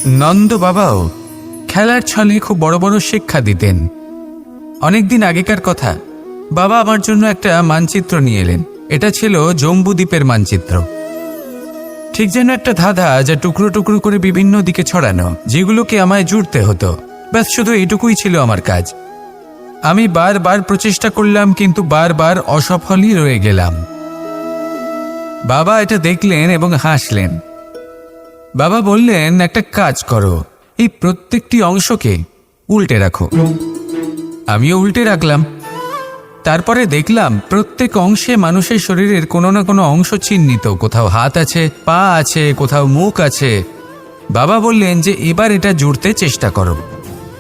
নন্দ বাবাও খেলার ছলে খুব বড় বড় শিক্ষা দিতেন। অনেকদিন আগেকার কথা, বাবা আমার জন্য একটা মানচিত্র নিয়ে এলেন। এটা ছিল জম্বুদ্বীপের মানচিত্র, ঠিক যেন একটা ধাঁধা, যা টুকরো টুকরো করে বিভিন্ন দিকে ছড়ানো, যেগুলোকে আমায় জুড়তে হতো। ব্যাস শুধু এইটুকুই ছিল আমার কাজ। আমি বারবার প্রচেষ্টা করলাম, কিন্তু বারবার অসফলই রয়ে গেলাম। বাবা এটা দেখলেন এবং হাসলেন। বাবা বললেন, একটা কাজ করো, এই প্রত্যেকটি অংশকে উল্টে রাখো। আমিও উল্টে রাখলাম। তারপরে দেখলাম প্রত্যেক অংশে মানুষের শরীরের কোনো না কোনো অংশ চিহ্নিত। কোথাও হাত আছে, পা আছে, কোথাও মুখ আছে। বাবা বললেন যে এবার এটা জুড়তে চেষ্টা করো।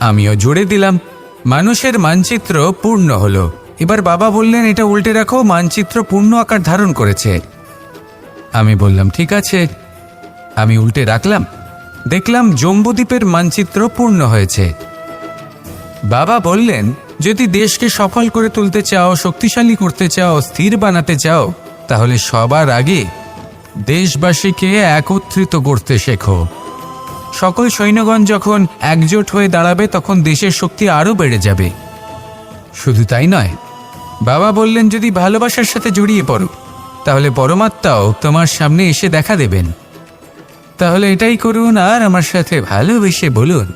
আমিও জুড়ে দিলাম। মানুষের মানচিত্র পূর্ণ হলো। এবার বাবা বললেন, এটা উল্টে রাখো, মানচিত্র পূর্ণ আকার ধারণ করেছে। আমি বললাম, ঠিক আছে। আমি উল্টে রাখলাম। দেখলাম জম্বুদ্বীপের মানচিত্র পূর্ণ হয়েছে। বাবা বললেন, যদি দেশকে সফল করে তুলতে চাও, শক্তিশালী করতে চাও, স্থির বানাতে চাও, তাহলে সবার আগে দেশবাসীকে একত্রিত করতে শেখো। সকল সৈন্যগণ যখন একজোট হয়ে দাঁড়াবে, তখন দেশের শক্তি আরও বেড়ে যাবে। শুধু তাই নয়, বাবা বললেন, যদি ভালোবাসার সাথে জড়িয়ে পড়ো, তাহলে পরমাত্মাও তোমার সামনে এসে দেখা দেবেন। তাহলে এটাই করুন আর আমার সাথে ভালোবেসে বলুন,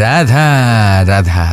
রাধা রাধা।